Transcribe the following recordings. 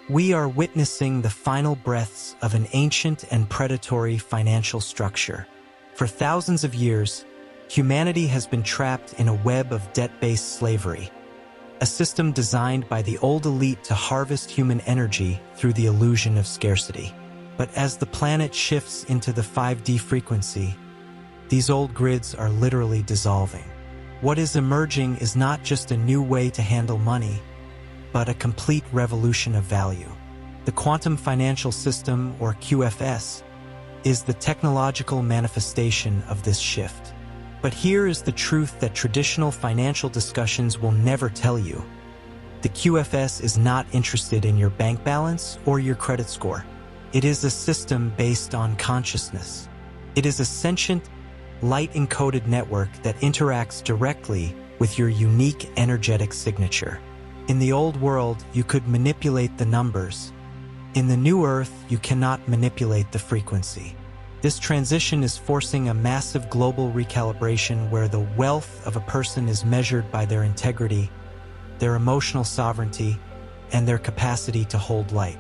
We are witnessing the final breaths of an ancient and predatory financial structure. For thousands of years, humanity has been trapped in a web of debt-based slavery, a system designed by the old elite to harvest human energy through the illusion of scarcity. But as the planet shifts into the 5D frequency, these old grids are literally dissolving. What is emerging is not just a new way to handle money, but a complete revolution of value. The quantum financial system, or QFS, is the technological manifestation of this shift. But here is the truth that traditional financial discussions will never tell you. The QFS is not interested in your bank balance or your credit score. It is a system based on consciousness. It is a sentient, light-encoded network that interacts directly with your unique energetic signature. In the old world, you could manipulate the numbers. In the new Earth, you cannot manipulate the frequency. This transition is forcing a massive global recalibration where the wealth of a person is measured by their integrity, their emotional sovereignty, and their capacity to hold light.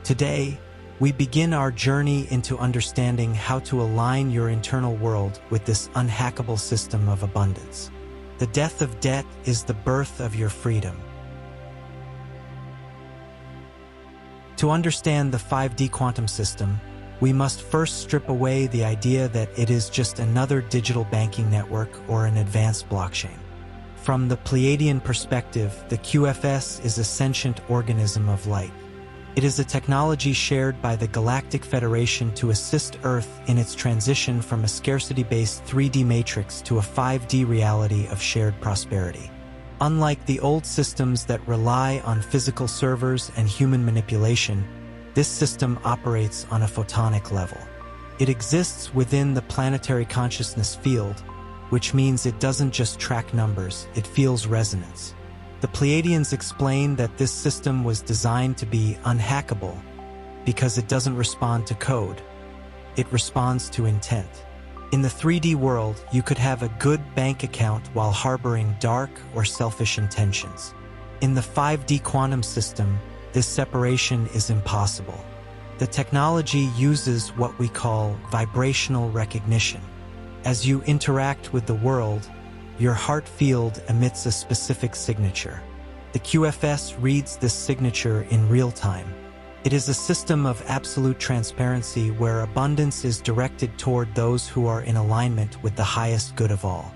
Today, we begin our journey into understanding how to align your internal world with this unhackable system of abundance. The death of debt is the birth of your freedom. To understand the 5D quantum system, we must first strip away the idea that it is just another digital banking network or an advanced blockchain. From the Pleiadian perspective, the QFS is a sentient organism of light. It is a technology shared by the Galactic Federation to assist Earth in its transition from a scarcity-based 3D matrix to a 5D reality of shared prosperity. Unlike the old systems that rely on physical servers and human manipulation, this system operates on a photonic level. It exists within the planetary consciousness field, which means it doesn't just track numbers, it feels resonance. The Pleiadians explain that this system was designed to be unhackable because it doesn't respond to code. It responds to intent. In the 3D world, you could have a good bank account while harboring dark or selfish intentions. In the 5D quantum system, this separation is impossible. The technology uses what we call vibrational recognition. As you interact with the world, your heart field emits a specific signature. The QFS reads this signature in real time. It is a system of absolute transparency where abundance is directed toward those who are in alignment with the highest good of all.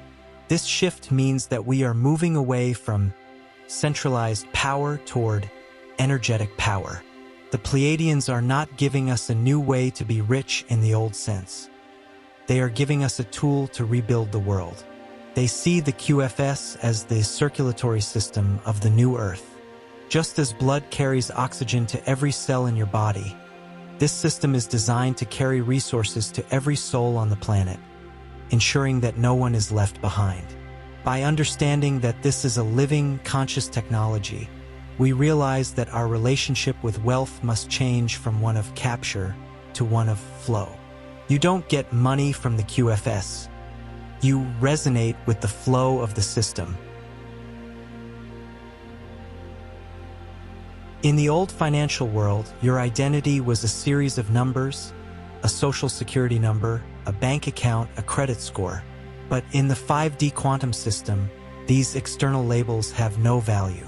This shift means that we are moving away from centralized power toward energetic power. The Pleiadians are not giving us a new way to be rich in the old sense. They are giving us a tool to rebuild the world. They see the QFS as the circulatory system of the new Earth. Just as blood carries oxygen to every cell in your body, this system is designed to carry resources to every soul on the planet, ensuring that no one is left behind. By understanding that this is a living, conscious technology, we realize that our relationship with wealth must change from one of capture to one of flow. You don't get money from the QFS. You resonate with the flow of the system. In the old financial world, your identity was a series of numbers, a social security number, a bank account, a credit score. But in the 5D quantum system, these external labels have no value.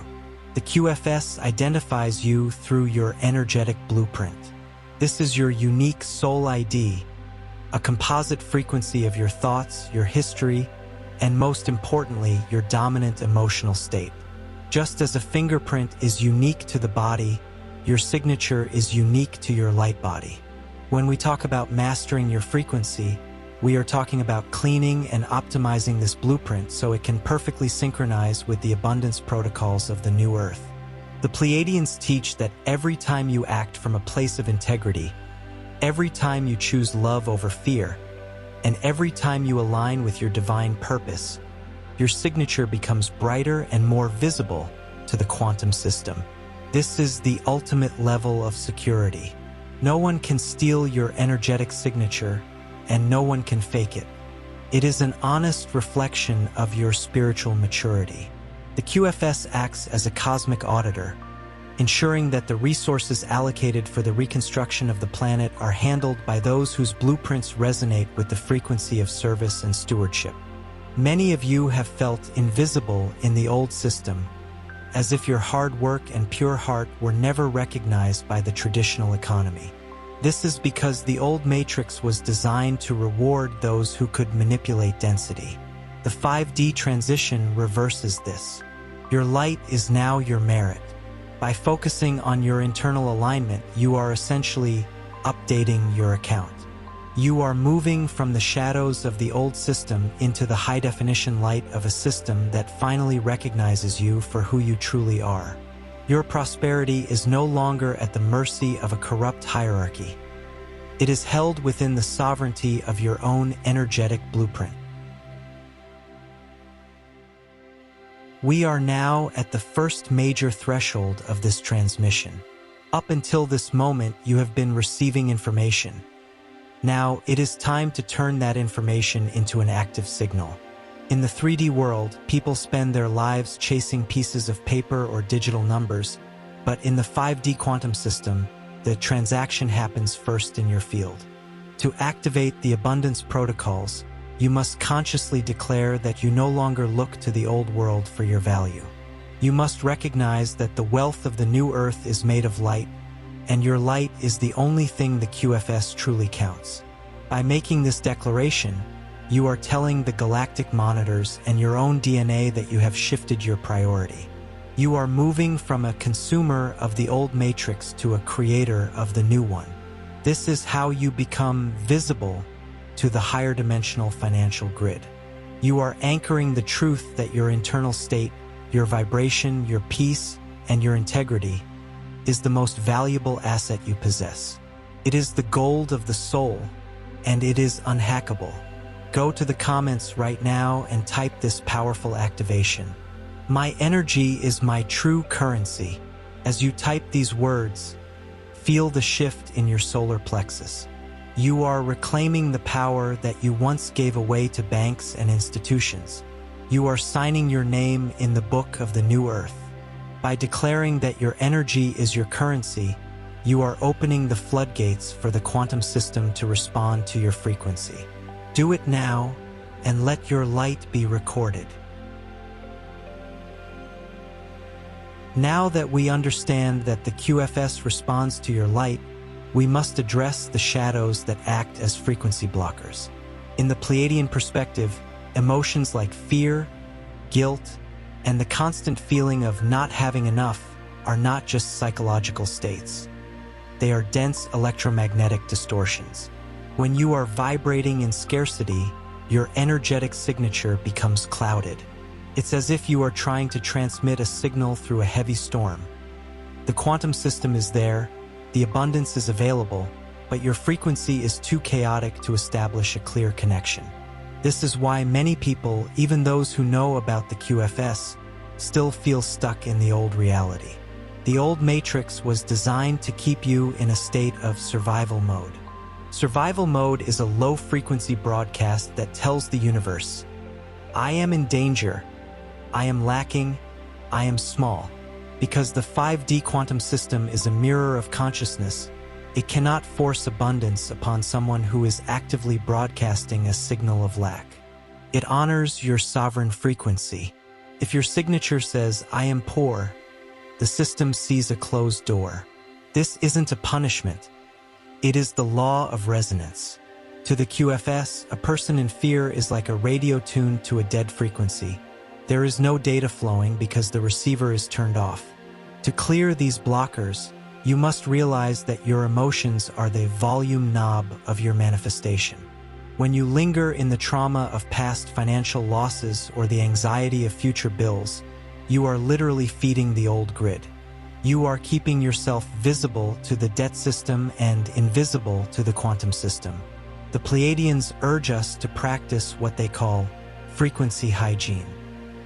The QFS identifies you through your energetic blueprint. This is your unique soul ID, a composite frequency of your thoughts, your history, and most importantly, your dominant emotional state. Just as a fingerprint is unique to the body, your signature is unique to your light body. When we talk about mastering your frequency, we are talking about cleaning and optimizing this blueprint so it can perfectly synchronize with the abundance protocols of the new Earth. The Pleiadians teach that every time you act from a place of integrity, every time you choose love over fear, and every time you align with your divine purpose, your signature becomes brighter and more visible to the quantum system. This is the ultimate level of security. No one can steal your energetic signature, and no one can fake it. It is an honest reflection of your spiritual maturity. The QFS acts as a cosmic auditor, ensuring that the resources allocated for the reconstruction of the planet are handled by those whose blueprints resonate with the frequency of service and stewardship. Many of you have felt invisible in the old system, as if your hard work and pure heart were never recognized by the traditional economy. This is because the old matrix was designed to reward those who could manipulate density. The 5D transition reverses this. Your light is now your merit. By focusing on your internal alignment, you are essentially updating your account. You are moving from the shadows of the old system into the high-definition light of a system that finally recognizes you for who you truly are. Your prosperity is no longer at the mercy of a corrupt hierarchy. It is held within the sovereignty of your own energetic blueprint. We are now at the first major threshold of this transmission. Up until this moment, you have been receiving information. Now, it is time to turn that information into an active signal. In the 3D world, people spend their lives chasing pieces of paper or digital numbers, but in the 5D quantum system, the transaction happens first in your field. To activate the abundance protocols, you must consciously declare that you no longer look to the old world for your value. You must recognize that the wealth of the new earth is made of light, and your light is the only thing the QFS truly counts. By making this declaration, you are telling the galactic monitors and your own DNA that you have shifted your priority. You are moving from a consumer of the old matrix to a creator of the new one. This is how you become visible to the higher dimensional financial grid. You are anchoring the truth that your internal state, your vibration, your peace, and your integrity is the most valuable asset you possess. It is the gold of the soul, and it is unhackable. Go to the comments right now and type this powerful activation. My energy is my true currency. As you type these words, feel the shift in your solar plexus. You are reclaiming the power that you once gave away to banks and institutions. You are signing your name in the book of the new earth. By declaring that your energy is your currency, you are opening the floodgates for the quantum system to respond to your frequency. Do it now, and let your light be recorded. Now that we understand that the QFS responds to your light, we must address the shadows that act as frequency blockers. In the Pleiadian perspective, emotions like fear, guilt, and the constant feeling of not having enough are not just psychological states. They are dense electromagnetic distortions. When you are vibrating in scarcity, your energetic signature becomes clouded. It's as if you are trying to transmit a signal through a heavy storm. The quantum system is there, the abundance is available, but your frequency is too chaotic to establish a clear connection. This is why many people, even those who know about the QFS, still feel stuck in the old reality. The old matrix was designed to keep you in a state of survival mode. Survival mode is a low-frequency broadcast that tells the universe, I am in danger, I am lacking, I am small. Because the 5D quantum system is a mirror of consciousness, it cannot force abundance upon someone who is actively broadcasting a signal of lack. It honors your sovereign frequency. If your signature says, I am poor, the system sees a closed door. This isn't a punishment. It is the law of resonance. To the QFS, a person in fear is like a radio tuned to a dead frequency. There is no data flowing because the receiver is turned off. To clear these blockers, you must realize that your emotions are the volume knob of your manifestation. When you linger in the trauma of past financial losses or the anxiety of future bills, you are literally feeding the old grid. You are keeping yourself visible to the debt system and invisible to the quantum system. The Pleiadians urge us to practice what they call frequency hygiene.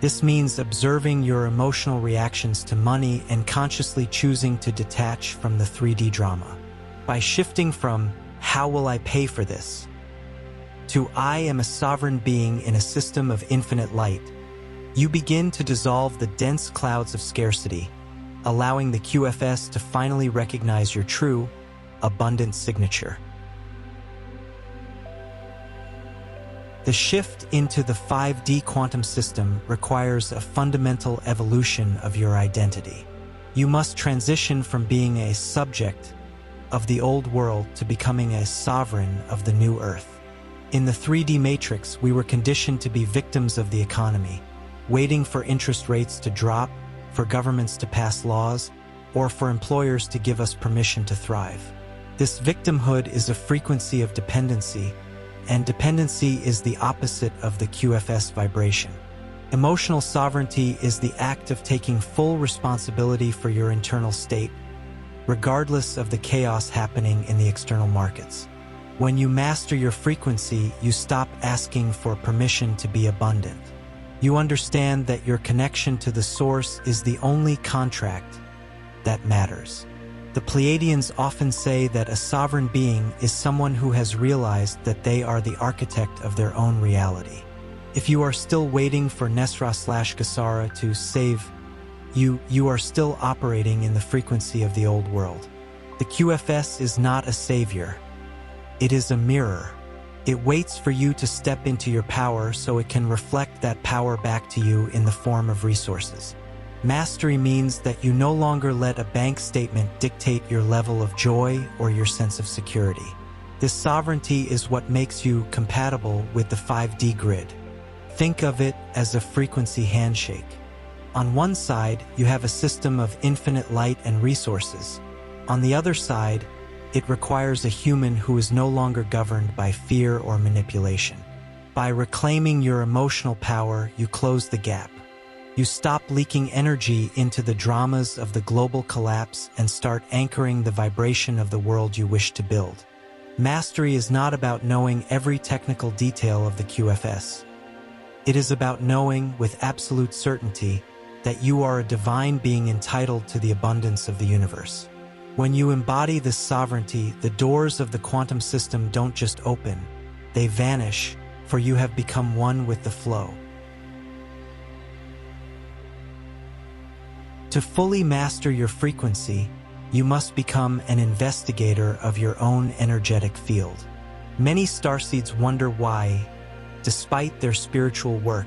This means observing your emotional reactions to money and consciously choosing to detach from the 3D drama. By shifting from, how will I pay for this, to I am a sovereign being in a system of infinite light, you begin to dissolve the dense clouds of scarcity, allowing the QFS to finally recognize your true, abundant signature. The shift into the 5D quantum system requires a fundamental evolution of your identity. You must transition from being a subject of the old world to becoming a sovereign of the new earth. In the 3D matrix, we were conditioned to be victims of the economy, waiting for interest rates to drop, for governments to pass laws, or for employers to give us permission to thrive. This victimhood is a frequency of dependency, and dependency is the opposite of the QFS vibration. Emotional sovereignty is the act of taking full responsibility for your internal state, regardless of the chaos happening in the external markets. When you master your frequency, you stop asking for permission to be abundant. You understand that your connection to the source is the only contract that matters. The Pleiadians often say that a sovereign being is someone who has realized that they are the architect of their own reality. If you are still waiting for Nesra/Kasara to save you, you are still operating in the frequency of the old world. The QFS is not a savior. It is a mirror. It waits for you to step into your power so it can reflect that power back to you in the form of resources. Mastery means that you no longer let a bank statement dictate your level of joy or your sense of security. This sovereignty is what makes you compatible with the 5D grid. Think of it as a frequency handshake. On one side, you have a system of infinite light and resources. On the other side, it requires a human who is no longer governed by fear or manipulation. By reclaiming your emotional power, you close the gap. You stop leaking energy into the dramas of the global collapse and start anchoring the vibration of the world you wish to build. Mastery is not about knowing every technical detail of the QFS. It is about knowing with absolute certainty that you are a divine being entitled to the abundance of the universe. When you embody this sovereignty, the doors of the quantum system don't just open, they vanish, for you have become one with the flow. To fully master your frequency, you must become an investigator of your own energetic field. Many starseeds wonder why, despite their spiritual work,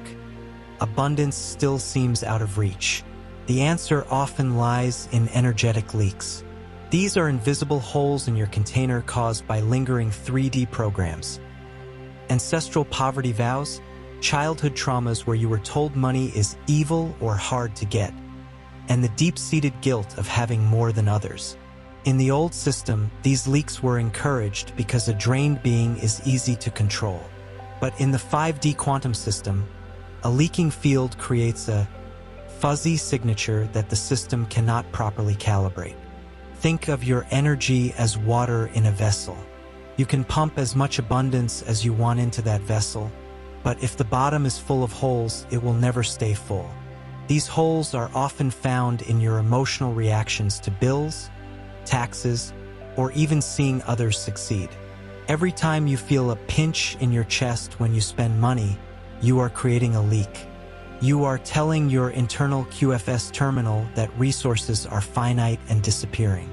abundance still seems out of reach. The answer often lies in energetic leaks. These are invisible holes in your container caused by lingering 3D programs. Ancestral poverty vows, childhood traumas where you were told money is evil or hard to get, and the deep-seated guilt of having more than others. In the old system, these leaks were encouraged because a drained being is easy to control. But in the 5D quantum system, a leaking field creates a fuzzy signature that the system cannot properly calibrate. Think of your energy as water in a vessel. You can pump as much abundance as you want into that vessel, but if the bottom is full of holes, it will never stay full. These holes are often found in your emotional reactions to bills, taxes, or even seeing others succeed. Every time you feel a pinch in your chest when you spend money, you are creating a leak. You are telling your internal QFS terminal that resources are finite and disappearing.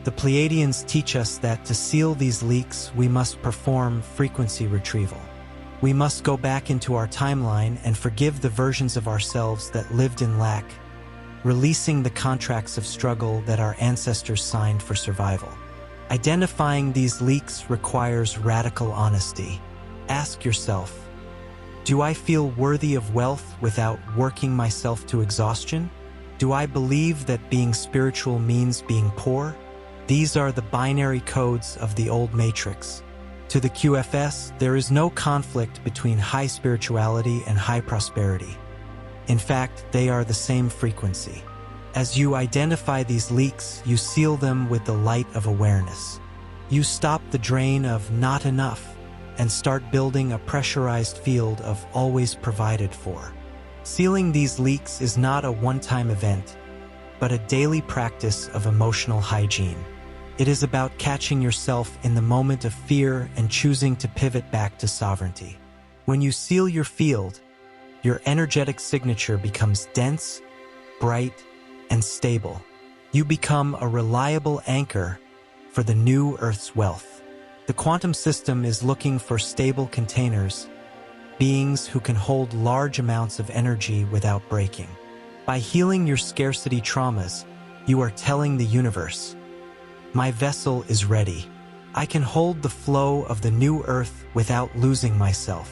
The Pleiadians teach us that to seal these leaks, we must perform frequency retrieval. We must go back into our timeline and forgive the versions of ourselves that lived in lack, releasing the contracts of struggle that our ancestors signed for survival. Identifying these leaks requires radical honesty. Ask yourself, do I feel worthy of wealth without working myself to exhaustion? Do I believe that being spiritual means being poor? These are the binary codes of the old matrix. To the QFS, there is no conflict between high spirituality and high prosperity. In fact, they are the same frequency. As you identify these leaks, you seal them with the light of awareness. You stop the drain of not enough and start building a pressurized field of always provided for. Sealing these leaks is not a one-time event, but a daily practice of emotional hygiene. It is about catching yourself in the moment of fear and choosing to pivot back to sovereignty. When you seal your field, your energetic signature becomes dense, bright, and stable. You become a reliable anchor for the new Earth's wealth. The quantum system is looking for stable containers, beings who can hold large amounts of energy without breaking. By healing your scarcity traumas, you are telling the universe, "My vessel is ready. I can hold the flow of the new Earth without losing myself."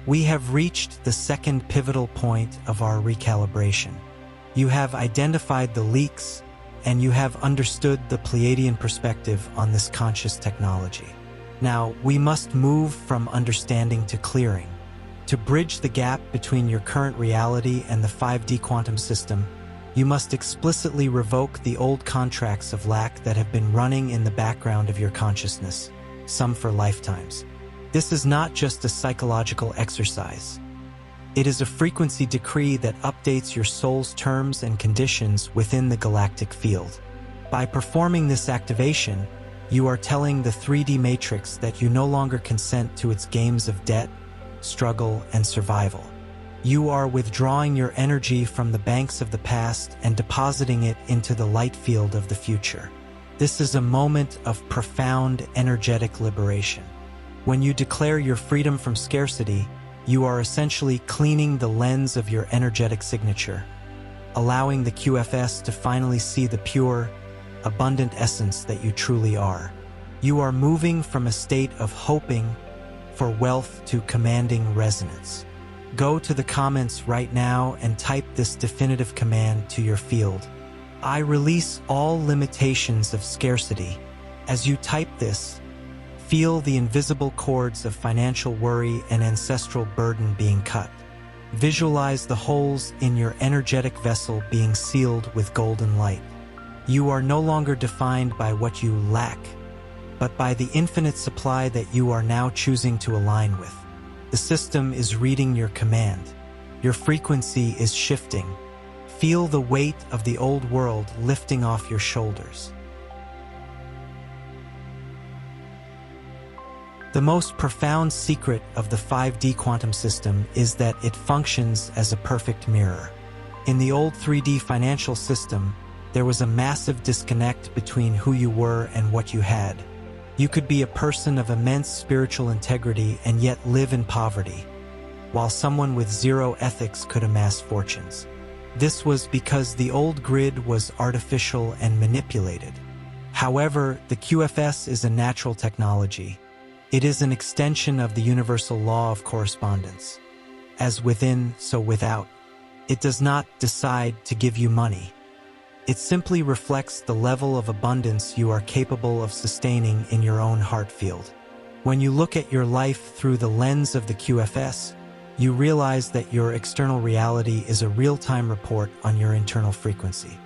We have reached the second pivotal point of our recalibration. You have identified the leaks, and you have understood the Pleiadian perspective on this conscious technology. Now, we must move from understanding to clearing. To bridge the gap between your current reality and the 5D quantum system, you must explicitly revoke the old contracts of lack that have been running in the background of your consciousness, some for lifetimes. This is not just a psychological exercise. It is a frequency decree that updates your soul's terms and conditions within the galactic field. By performing this activation, you are telling the 3D matrix that you no longer consent to its games of debt, struggle, and survival. You are withdrawing your energy from the banks of the past and depositing it into the light field of the future. This is a moment of profound energetic liberation. When you declare your freedom from scarcity, you are essentially cleaning the lens of your energetic signature, allowing the QFS to finally see the pure, abundant essence that you truly are. You are moving from a state of hoping for wealth to commanding resonance. Go to the comments right now and type this definitive command to your field. I release all limitations of scarcity. As you type this, feel the invisible cords of financial worry and ancestral burden being cut. Visualize the holes in your energetic vessel being sealed with golden light. You are no longer defined by what you lack, but by the infinite supply that you are now choosing to align with. The system is reading your command. Your frequency is shifting. Feel the weight of the old world lifting off your shoulders. The most profound secret of the 5D quantum system is that it functions as a perfect mirror. In the old 3D financial system, there was a massive disconnect between who you were and what you had. You could be a person of immense spiritual integrity and yet live in poverty, while someone with zero ethics could amass fortunes. This was because the old grid was artificial and manipulated. However, the QFS is a natural technology. It is an extension of the universal law of correspondence. As within, so without. It does not decide to give you money. It simply reflects the level of abundance you are capable of sustaining in your own heart field. When you look at your life through the lens of the QFS, you realize that your external reality is a real-time report on your internal frequency.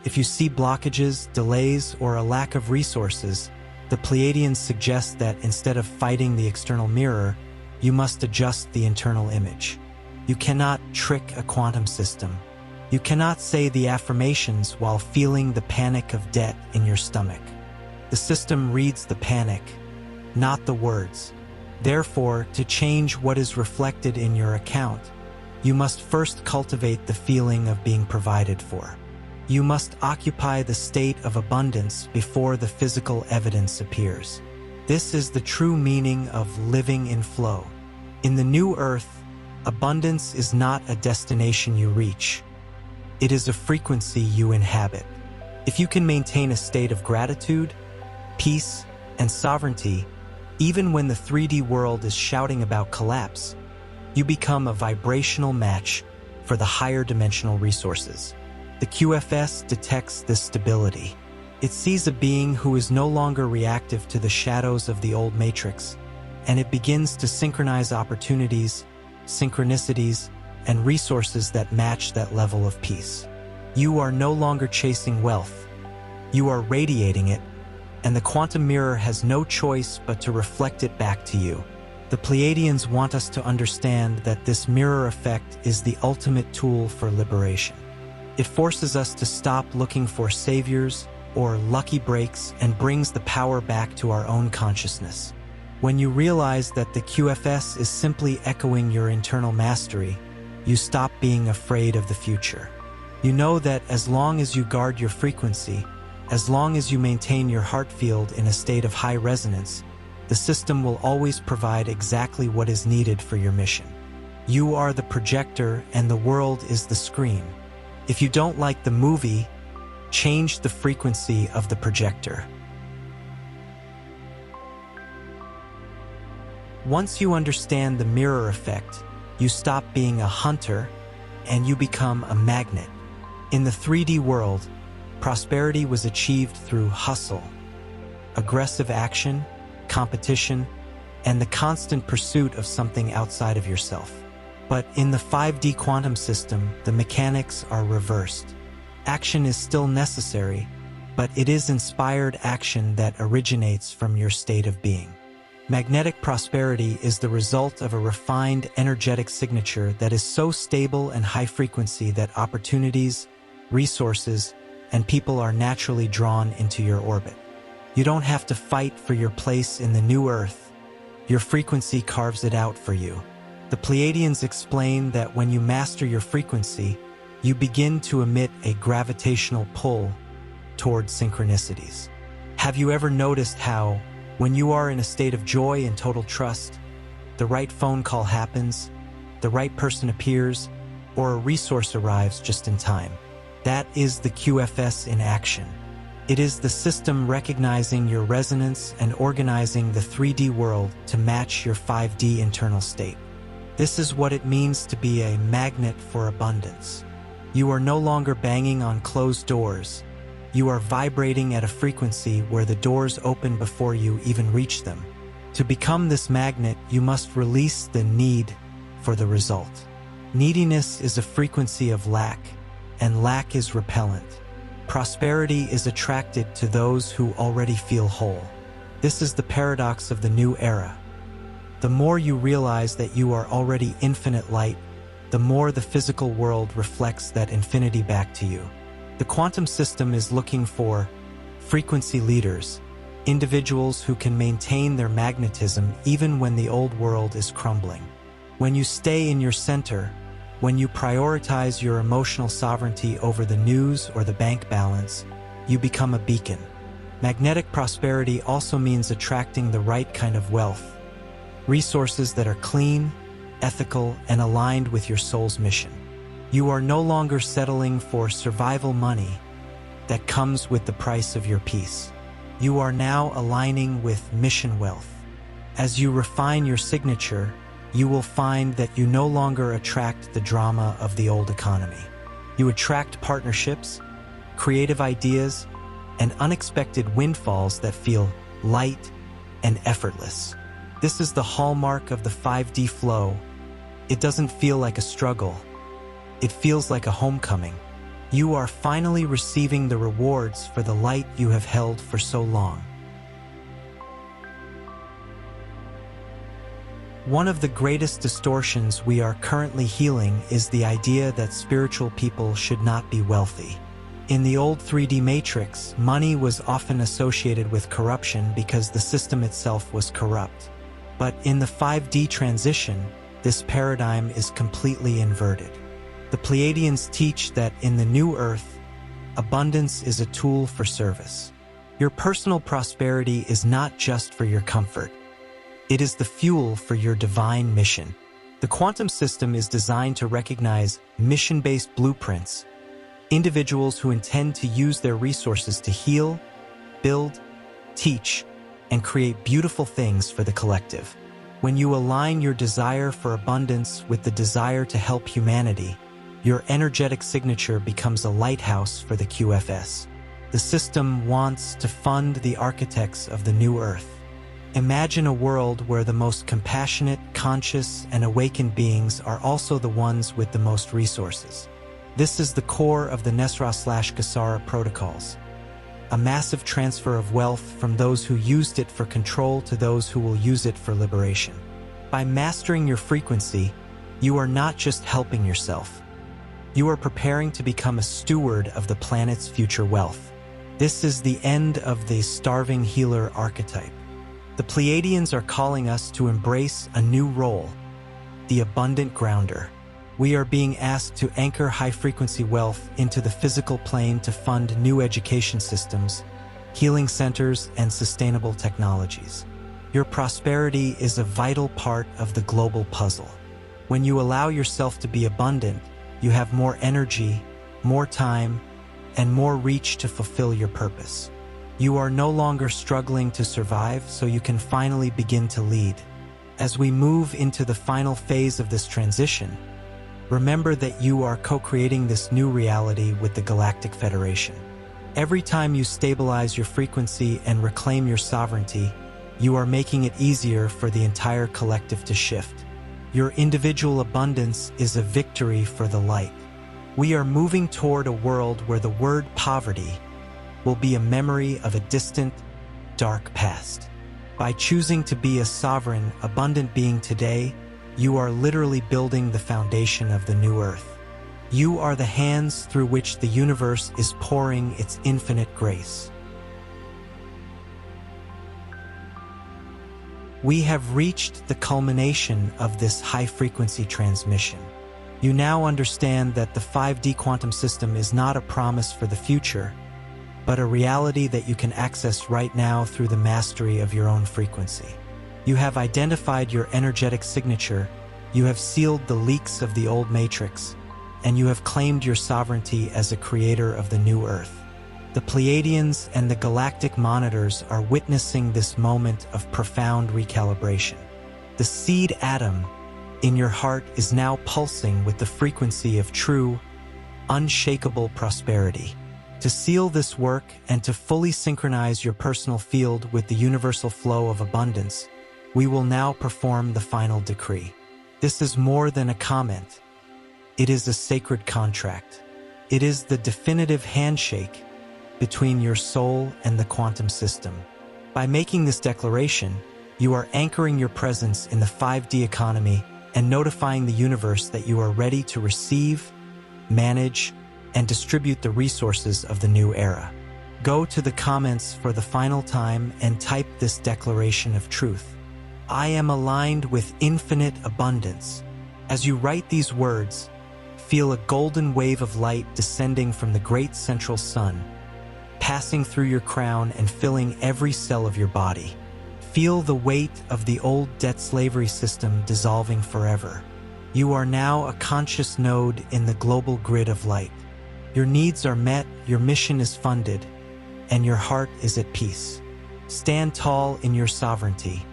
If you see blockages, delays, or a lack of resources, the Pleiadians suggest that instead of fighting the external mirror, you must adjust the internal image. You cannot trick a quantum system. You cannot say the affirmations while feeling the panic of debt in your stomach. The system reads the panic, not the words. Therefore, to change what is reflected in your account, you must first cultivate the feeling of being provided for. You must occupy the state of abundance before the physical evidence appears. This is the true meaning of living in flow. In the new Earth, abundance is not a destination you reach. It is a frequency you inhabit. If you can maintain a state of gratitude, peace, and sovereignty, even when the 3D world is shouting about collapse, you become a vibrational match for the higher dimensional resources. The QFS detects this stability. It sees a being who is no longer reactive to the shadows of the old matrix, and it begins to synchronize opportunities, synchronicities, and resources that match that level of peace. You are no longer chasing wealth. You are radiating it, and the quantum mirror has no choice but to reflect it back to you. The Pleiadians want us to understand that this mirror effect is the ultimate tool for liberation. It forces us to stop looking for saviors or lucky breaks and brings the power back to our own consciousness. When you realize that the QFS is simply echoing your internal mastery, you stop being afraid of the future. You know that as long as you guard your frequency, as long as you maintain your heart field in a state of high resonance, the system will always provide exactly what is needed for your mission. You are the projector and the world is the screen. If you don't like the movie, change the frequency of the projector. Once you understand the mirror effect, you stop being a hunter and you become a magnet. In the 3D world, prosperity was achieved through hustle, aggressive action, competition, and the constant pursuit of something outside of yourself. But in the 5D quantum system, the mechanics are reversed. Action is still necessary, but it is inspired action that originates from your state of being. Magnetic prosperity is the result of a refined energetic signature that is so stable and high frequency that opportunities, resources, and people are naturally drawn into your orbit. You don't have to fight for your place in the new earth. Your frequency carves it out for you. The Pleiadians explain that when you master your frequency, you begin to emit a gravitational pull toward synchronicities. Have you ever noticed how, when you are in a state of joy and total trust, the right phone call happens, the right person appears, or a resource arrives just in time? That is the QFS in action. It is the system recognizing your resonance and organizing the 3D world to match your 5D internal state. This is what it means to be a magnet for abundance. You are no longer banging on closed doors. You are vibrating at a frequency where the doors open before you even reach them. To become this magnet, you must release the need for the result. Neediness is a frequency of lack, and lack is repellent. Prosperity is attracted to those who already feel whole. This is the paradox of the new era. The more you realize that you are already infinite light, the more the physical world reflects that infinity back to you. The quantum system is looking for frequency leaders, individuals who can maintain their magnetism even when the old world is crumbling. When you stay in your center, when you prioritize your emotional sovereignty over the news or the bank balance, you become a beacon. Magnetic prosperity also means attracting the right kind of wealth, resources that are clean, ethical, and aligned with your soul's mission. You are no longer settling for survival money that comes with the price of your peace. You are now aligning with mission wealth. As you refine your signature, you will find that you no longer attract the drama of the old economy. You attract partnerships, creative ideas, and unexpected windfalls that feel light and effortless. This is the hallmark of the 5D flow. It doesn't feel like a struggle. It feels like a homecoming. You are finally receiving the rewards for the light you have held for so long. One of the greatest distortions we are currently healing is the idea that spiritual people should not be wealthy. In the old 3D matrix, money was often associated with corruption because the system itself was corrupt. But in the 5D transition, this paradigm is completely inverted. The Pleiadians teach that in the new earth, abundance is a tool for service. Your personal prosperity is not just for your comfort. It is the fuel for your divine mission. The quantum system is designed to recognize mission-based blueprints, individuals who intend to use their resources to heal, build, teach, and create beautiful things for the collective. When you align your desire for abundance with the desire to help humanity, your energetic signature becomes a lighthouse for the QFS. The system wants to fund the architects of the new earth. Imagine a world where the most compassionate, conscious, and awakened beings are also the ones with the most resources. This is the core of the Nesra/Kasara protocols. A massive transfer of wealth from those who used it for control to those who will use it for liberation. By mastering your frequency, you are not just helping yourself. You are preparing to become a steward of the planet's future wealth. This is the end of the starving healer archetype. The Pleiadians are calling us to embrace a new role, the abundant grounder. We are being asked to anchor high-frequency wealth into the physical plane to fund new education systems, healing centers, and sustainable technologies. Your prosperity is a vital part of the global puzzle. When you allow yourself to be abundant, you have more energy, more time, and more reach to fulfill your purpose. You are no longer struggling to survive, so you can finally begin to lead. As we move into the final phase of this transition, remember that you are co-creating this new reality with the Galactic Federation. Every time you stabilize your frequency and reclaim your sovereignty, you are making it easier for the entire collective to shift. Your individual abundance is a victory for the light. We are moving toward a world where the word poverty will be a memory of a distant, dark past. By choosing to be a sovereign, abundant being today, you are literally building the foundation of the new earth. You are the hands through which the universe is pouring its infinite grace. We have reached the culmination of this high-frequency transmission. You now understand that the 5D quantum system is not a promise for the future, but a reality that you can access right now through the mastery of your own frequency. You have identified your energetic signature, you have sealed the leaks of the old matrix, and you have claimed your sovereignty as a creator of the new earth. The Pleiadians and the galactic monitors are witnessing this moment of profound recalibration. The seed atom in your heart is now pulsing with the frequency of true, unshakable prosperity. To seal this work and to fully synchronize your personal field with the universal flow of abundance, we will now perform the final decree. This is more than a comment. It is a sacred contract. It is the definitive handshake between your soul and the quantum system. By making this declaration, you are anchoring your presence in the 5D economy and notifying the universe that you are ready to receive, manage, and distribute the resources of the new era. Go to the comments for the final time and type this declaration of truth. I am aligned with infinite abundance. As you write these words, feel a golden wave of light descending from the great central sun, passing through your crown and filling every cell of your body. Feel the weight of the old debt slavery system dissolving forever. You are now a conscious node in the global grid of light. Your needs are met, your mission is funded, and your heart is at peace. Stand tall in your sovereignty,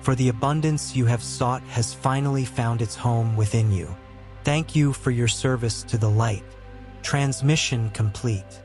for the abundance you have sought has finally found its home within you. Thank you for your service to the light. Transmission complete.